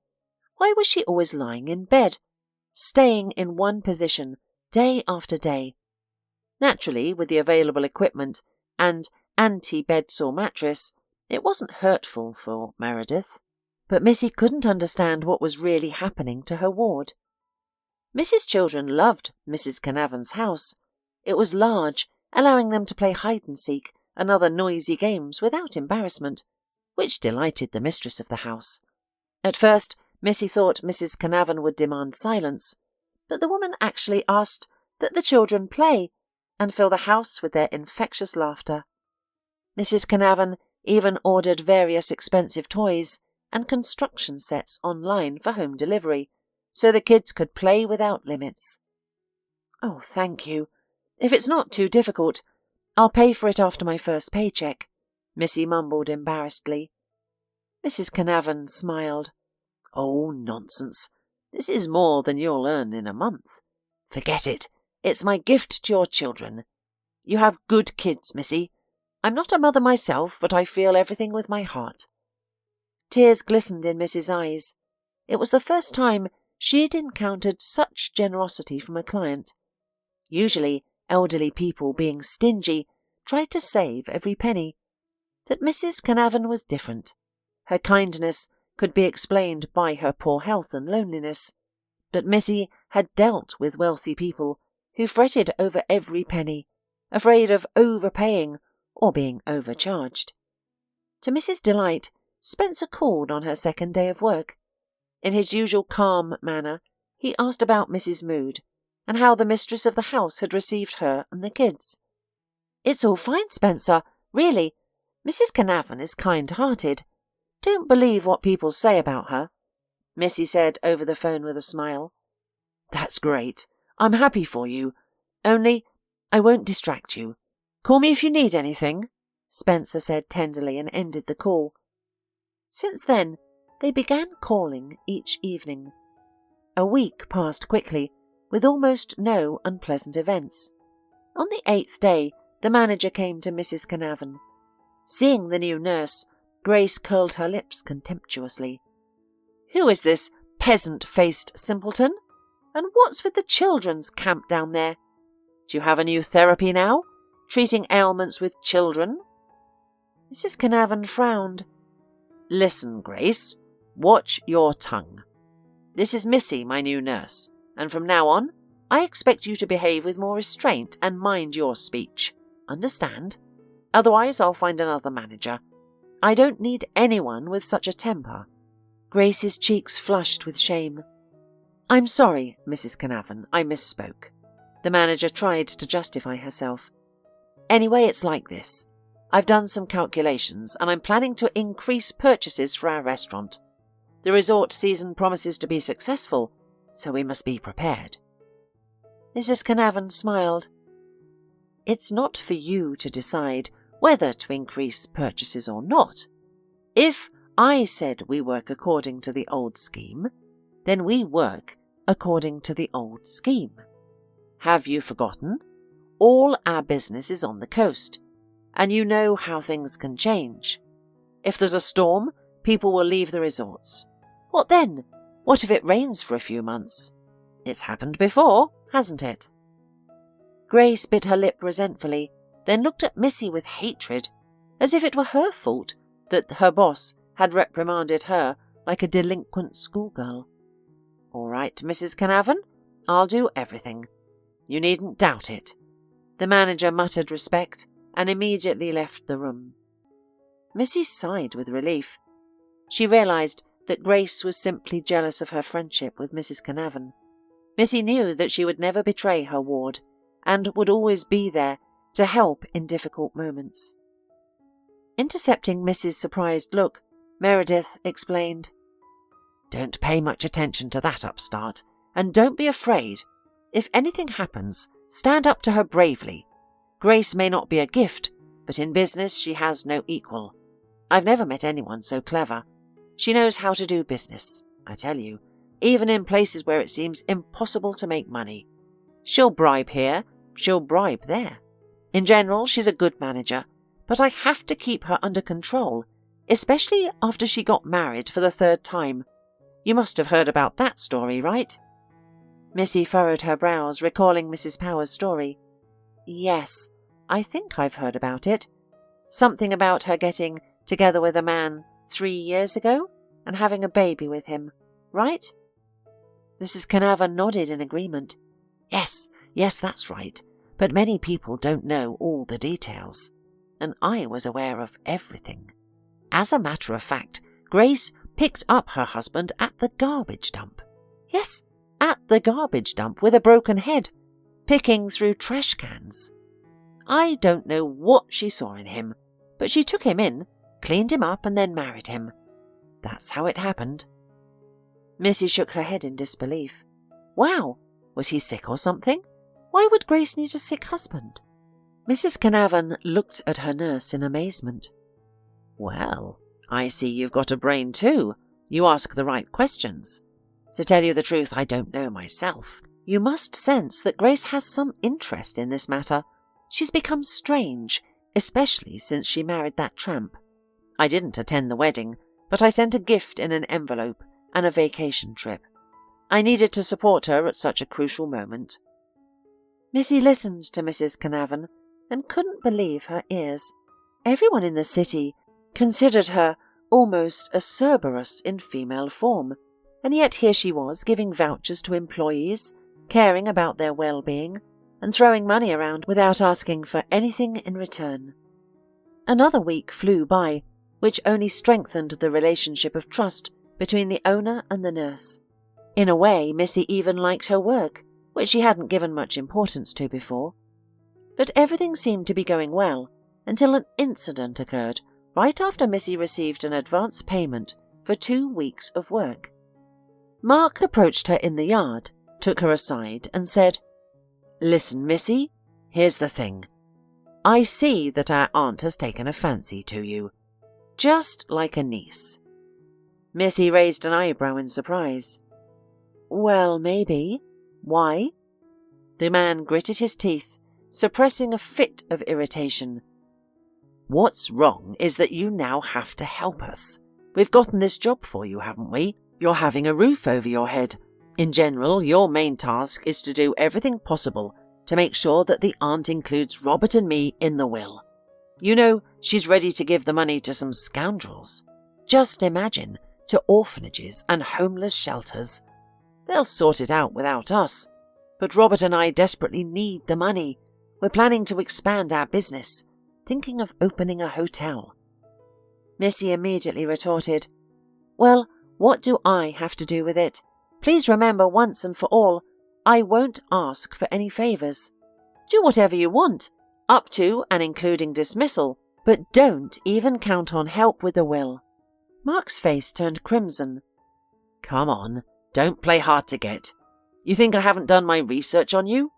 Speaker 1: Why was she always lying in bed, staying in one position day after day? Naturally, with the available equipment and anti-bedsore mattress, it wasn't hurtful for Meredith. But Missy couldn't understand what was really happening to her ward. Missy's children loved Mrs. Carnarvon's house. It was large, allowing them to play hide-and-seek and other noisy games without embarrassment, which delighted the mistress of the house. At first, Missy thought Mrs. Carnarvon would demand silence, but the woman actually asked that the children play and fill the house with their infectious laughter. Mrs. Carnarvon even ordered various expensive toys and construction sets online for home delivery, so the kids could play without limits. "Oh, thank you. If it's not too difficult, I'll pay for it after my first paycheck," Missy mumbled embarrassedly. Mrs. Carnarvon smiled.
Speaker 2: "Oh, nonsense. This is more than you'll earn in a month. Forget it. It's my gift to your children. You have good kids, Missy. I'm not a mother myself, but I feel everything with my heart."
Speaker 1: Tears glistened in Missy's eyes. It was the first time she had encountered such generosity from a client. Usually, elderly people, being stingy, tried to save every penny. But Mrs. Carnarvon was different. Her kindness could be explained by her poor health and loneliness, but Missy had dealt with wealthy people who fretted over every penny, afraid of overpaying or being overcharged. To Miss's delight, Spencer called on her second day of work. In his usual calm manner, he asked about Missy's mood and how the mistress of the house had received her and the kids. "It's all fine, Spencer, really. Mrs. Carnarvon is kind-hearted. Don't believe what people say about her," Missy said over the phone with a smile.
Speaker 2: "That's great. I'm happy for you. Only, I won't distract you. Call me if you need anything," Spencer said tenderly and ended the call.
Speaker 1: Since then, they began calling each evening. A week passed quickly, with almost no unpleasant events. On the 8th day, the manager came to Mrs. Carnarvon. Seeing the new nurse, Grace curled her lips contemptuously. "Who is this peasant-faced simpleton? And what's with the children's camp down there? Do you have a new therapy now? Treating ailments with children?" Mrs. Carnarvon frowned.
Speaker 2: "Listen, Grace. Watch your tongue. This is Missy, my new nurse, and from now on, I expect you to behave with more restraint and mind your speech. Understand? Otherwise, I'll find another manager. I don't need anyone with such a temper."
Speaker 1: Grace's cheeks flushed with shame.
Speaker 2: "I'm sorry, Mrs. Carnarvon, I misspoke." The manager tried to justify herself. "Anyway, it's like this. I've done some calculations, and I'm planning to increase purchases for our restaurant. The resort season promises to be successful, so we must be prepared."
Speaker 1: Mrs. Carnarvon smiled. "It's not for you to decide whether to increase purchases or not. If I said we work according to the old scheme, then we work according to the old scheme. Have you forgotten? All our business is on the coast, and you know how things can change. If there's a storm, people will leave the resorts. What then? What if it rains for a few months? It's happened before, hasn't it?" Grace bit her lip resentfully, then looked at Missy with hatred, as if it were her fault that her boss had reprimanded her like a delinquent schoolgirl.
Speaker 2: "All right, Mrs. Carnarvon, I'll do everything. You needn't doubt it."
Speaker 1: The manager muttered respect and immediately left the room. Missy sighed with relief. She realized that Grace was simply jealous of her friendship with Mrs. Carnarvon. Missy knew that she would never betray her ward and would always be there to help in difficult moments. Intercepting Missy's surprised look, Meredith explained,
Speaker 2: "Don't pay much attention to that upstart, and don't be afraid. If anything happens, stand up to her bravely. Grace may not be a gift, but in business she has no equal. I've never met anyone so clever. She knows how to do business, I tell you, even in places where it seems impossible to make money. She'll bribe here, she'll bribe there. In general, she's a good manager, but I have to keep her under control, especially after she got married for the 3rd time. You must have heard about that story, right?" Missy furrowed her brows, recalling Mrs. Power's story. "Yes, I think I've heard about it. Something about her getting together with a man 3 years ago and having a baby with him, right?" Mrs. Carnarvon nodded in agreement. Yes, that's right, but many people don't know all the details, and I was aware of everything. As a matter of fact, Grace picked up her husband at the garbage dump.
Speaker 1: Yes, at the garbage dump with a broken head, picking through trash cans. I don't know what she saw in him, but she took him in, cleaned him up, and then married him. That's how it happened." Missy shook her head in disbelief. "Wow, was he sick or something? Why would Grace need a sick husband?" Mrs. Carnarvon looked at her nurse in amazement.
Speaker 2: "Well, I see you've got a brain too. You ask the right questions. To tell you the truth, I don't know myself."
Speaker 1: "You must sense that Grace has some interest in this matter. She's become strange, especially since she married that tramp. I didn't attend the wedding, but I sent a gift in an envelope and a vacation trip. I needed to support her at such a crucial moment." Missy listened to Mrs. Carnarvon and couldn't believe her ears. Everyone in the city considered her almost a Cerberus in female form, and yet here she was giving vouchers to employees, caring about their well-being, and throwing money around without asking for anything in return. Another week flew by, which only strengthened the relationship of trust between the owner and the nurse. In a way, Missy even liked her work, which she hadn't given much importance to before. But everything seemed to be going well until an incident occurred right after Missy received an advance payment for 2 weeks of work. Mark approached her in the yard, took her aside and said, "Listen, Missy, here's the thing. I see that our aunt has taken a fancy to you, just like a niece." Missy raised an eyebrow in surprise. "Well, maybe. Why?" The man gritted his teeth, suppressing a fit of irritation. "What's wrong is that you now have to help us. We've gotten this job for you, haven't we? You're having a roof over your head. In general, your main task is to do everything possible to make sure that the aunt includes Robert and me in the will. You know, she's ready to give the money to some scoundrels. Just imagine, to orphanages and homeless shelters. They'll sort it out without us. But Robert and I desperately need the money. We're planning to expand our business, thinking of opening a hotel." Missy immediately retorted, "Well, what do I have to do with it? Please remember once and for all, I won't ask for any favours. Do whatever you want, up to and including dismissal, but don't even count on help with the will." Mark's face turned crimson. "Come on, don't play hard to get. You think I haven't done my research on you?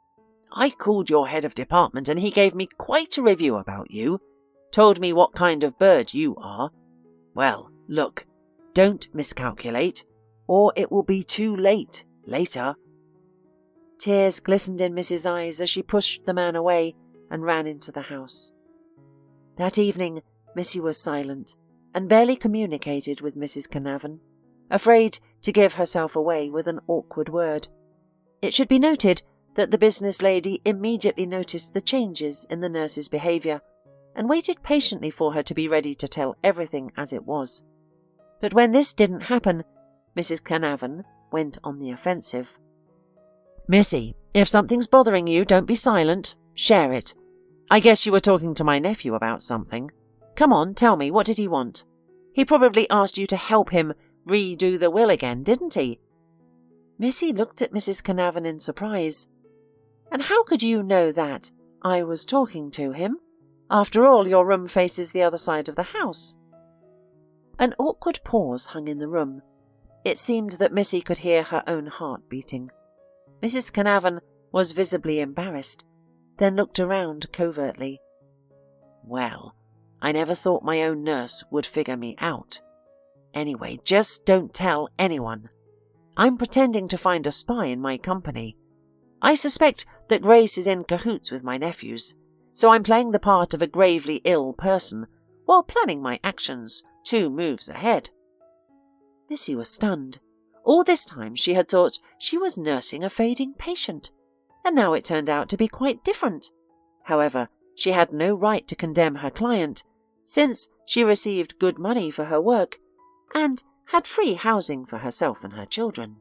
Speaker 1: I called your head of department and he gave me quite a review about you, told me what kind of bird you are. Well, look, don't miscalculate, or it will be too late later." Tears glistened in Miss's eyes as she pushed the man away and ran into the house. That evening, Missy was silent and barely communicated with Mrs. Carnarvon, afraid to give herself away with an awkward word. It should be noted that the business lady immediately noticed the changes in the nurse's behaviour and waited patiently for her to be ready to tell everything as it was. But when this didn't happen, Mrs. Carnarvon went on the offensive. "Missy, if something's bothering you, don't be silent. Share it. I guess you were talking to my nephew about something. Come on, tell me, what did he want? He probably asked you to help him redo the will again, didn't he?" Missy looked at Mrs. Carnarvon in surprise. "And how could you know that I was talking to him? After all, your room faces the other side of the house." An awkward pause hung in the room. It seemed that Missy could hear her own heart beating. Mrs. Carnarvon was visibly embarrassed, then looked around covertly. "Well, I never thought my own nurse would figure me out. Anyway, just don't tell anyone. I'm pretending to find a spy in my company. I suspect that Grace is in cahoots with my nephews, so I'm playing the part of a gravely ill person while planning my actions 2 moves ahead." Missy was stunned. All this time she had thought she was nursing a fading patient, and now it turned out to be quite different. However, she had no right to condemn her client, since she received good money for her work and had free housing for herself and her children.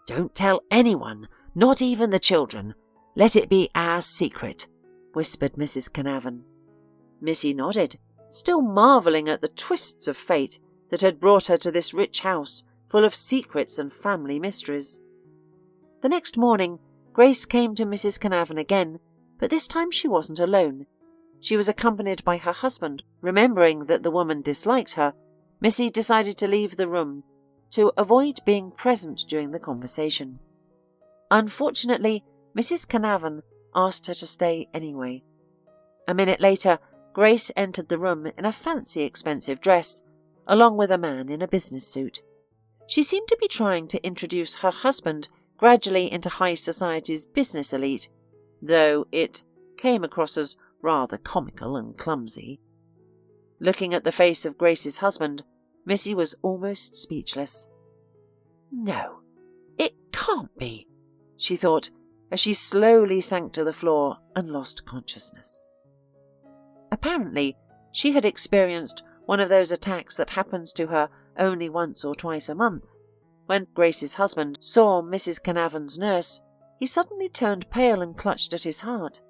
Speaker 1: "Don't tell anyone, not even the children. Let it be our secret," whispered Mrs. Carnarvon. Missy nodded, still marvelling at the twists of fate that had brought her to this rich house full of secrets and family mysteries. The next morning, Grace came to Mrs. Carnarvon again, but this time she wasn't alone. She was accompanied by her husband. Remembering that the woman disliked her, Missy decided to leave the room to avoid being present during the conversation. Unfortunately, Mrs. Carnarvon asked her to stay anyway. A minute later, Grace entered the room in a fancy expensive dress, along with a man in a business suit. She seemed to be trying to introduce her husband gradually into high society's business elite, though it came across as rather comical and clumsy. Looking at the face of Grace's husband, Missy was almost speechless. "No, it can't be," she thought, as she slowly sank to the floor and lost consciousness. Apparently, she had experienced one of those attacks that happens to her only once or twice a month. When Grace's husband saw Mrs. Carnarvon's nurse, he suddenly turned pale and clutched at his heart.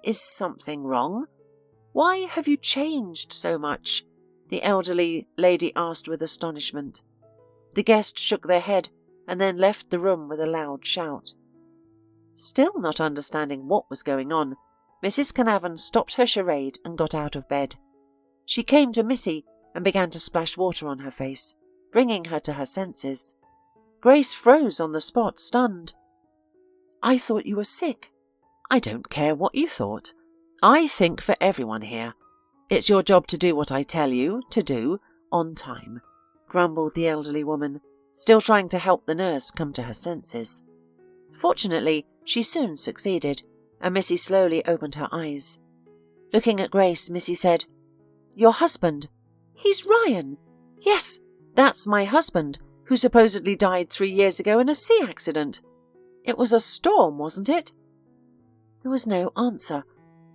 Speaker 1: "Is something wrong? Why have you changed so much? the elderly lady asked with astonishment. The guests shook their head and then left the room with a loud shout. Still not understanding what was going on, Mrs. Carnarvon stopped her charade and got out of bed. She came to Missy and began to splash water on her face, bringing her to her senses. Grace froze on the spot, stunned. "I thought you were sick." "I don't care what you thought. I think for everyone here. It's your job to do what I tell you to do on time," grumbled the elderly woman, still trying to help the nurse come to her senses. Fortunately, she soon succeeded, and Missy slowly opened her eyes. Looking at Grace, Missy said, "Your husband? He's Ryan. Yes, that's my husband, who supposedly died 3 years ago in a sea accident. It was a storm, wasn't it?" There was no answer.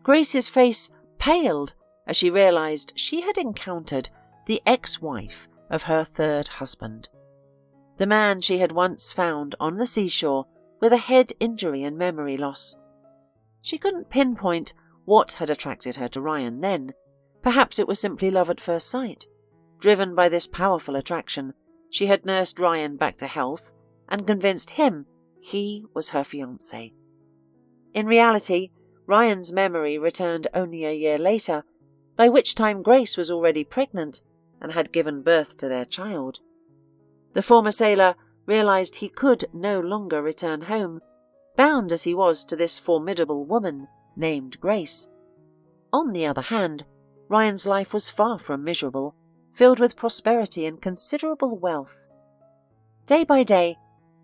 Speaker 1: Grace's face paled as she realised she had encountered the ex-wife of her third husband. The man she had once found on the seashore with a head injury and memory loss. She couldn't pinpoint what had attracted her to Ryan then. Perhaps it was simply love at first sight. Driven by this powerful attraction, she had nursed Ryan back to health and convinced him he was her fiancé. In reality, Ryan's memory returned only a year later, by which time Grace was already pregnant and had given birth to their child. The former sailor realised he could no longer return home, bound as he was to this formidable woman named Grace. On the other hand, Ryan's life was far from miserable, filled with prosperity and considerable wealth. Day by day,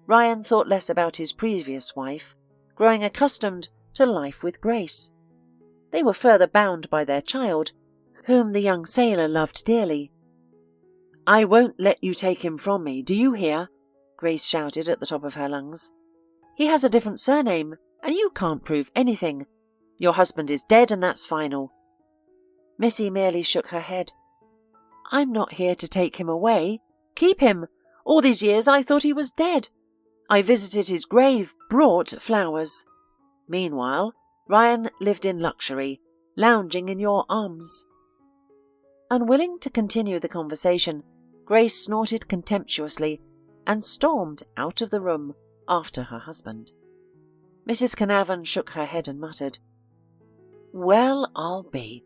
Speaker 1: Ryan thought less about his previous wife, growing accustomed to life with Grace. They were further bound by their child, whom the young sailor loved dearly. "I won't let you take him from me, do you hear?" Grace shouted at the top of her lungs. "He has a different surname, and you can't prove anything. Your husband is dead, and that's final." Missy merely shook her head. "I'm not here to take him away. Keep him. All these years I thought he was dead. I visited his grave, brought flowers. Meanwhile, Ryan lived in luxury, lounging in your arms." Unwilling to continue the conversation, Grace snorted contemptuously and stormed out of the room after her husband. Mrs. Carnarvon shook her head and muttered, "Well, I'll be.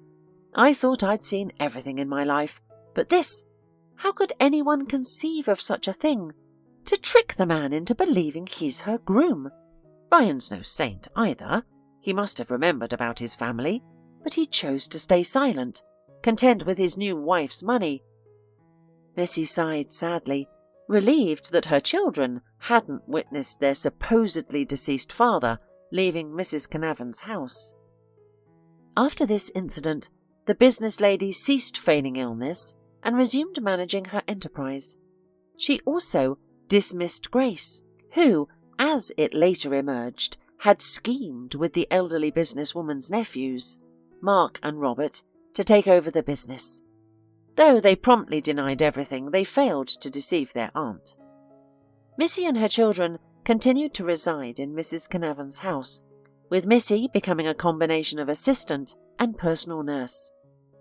Speaker 1: I thought I'd seen everything in my life, but this, how could anyone conceive of such a thing? To trick the man into believing he's her groom. Ryan's no saint either. He must have remembered about his family, but he chose to stay silent, content with his new wife's money." Missy sighed sadly, relieved that her children hadn't witnessed their supposedly deceased father leaving Mrs. Carnarvon's house. After this incident, the business lady ceased feigning illness and resumed managing her enterprise. She also dismissed Grace, who, as it later emerged, had schemed with the elderly businesswoman's nephews, Mark and Robert, to take over the business. Though they promptly denied everything, they failed to deceive their aunt. Missy and her children continued to reside in Mrs. Carnarvon's house, with Missy becoming a combination of assistant and personal nurse.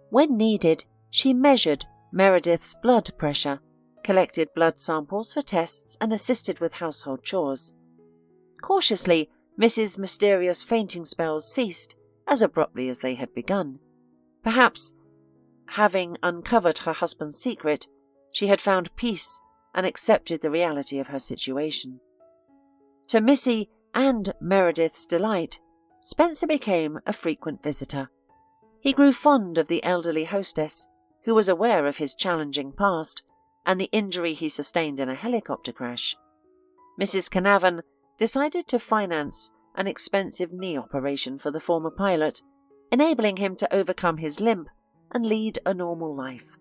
Speaker 1: When needed, she measured Meredith's blood pressure, collected blood samples for tests, and assisted with household chores. Cautiously, Missy's mysterious fainting spells ceased as abruptly as they had begun. Perhaps, having uncovered her husband's secret, she had found peace and accepted the reality of her situation. To Missy and Meredith's delight, Spencer became a frequent visitor. He grew fond of the elderly hostess, who was aware of his challenging past and the injury he sustained in a helicopter crash. Mrs. Carnarvon decided to finance an expensive knee operation for the former pilot, enabling him to overcome his limp and lead a normal life.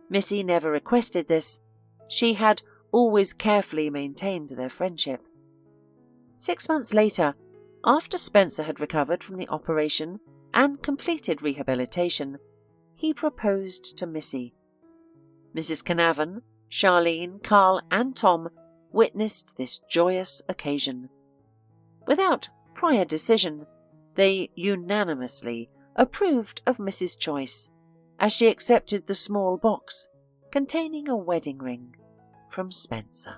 Speaker 1: Missy never requested this. She had always carefully maintained their friendship. 6 months later, after Spencer had recovered from the operation and completed rehabilitation, he proposed to Missy. Mrs. Carnarvon, Charlene, Carl, and Tom witnessed this joyous occasion. Without prior decision, they unanimously approved of Miss's choice, as she accepted the small box containing a wedding ring from Spencer.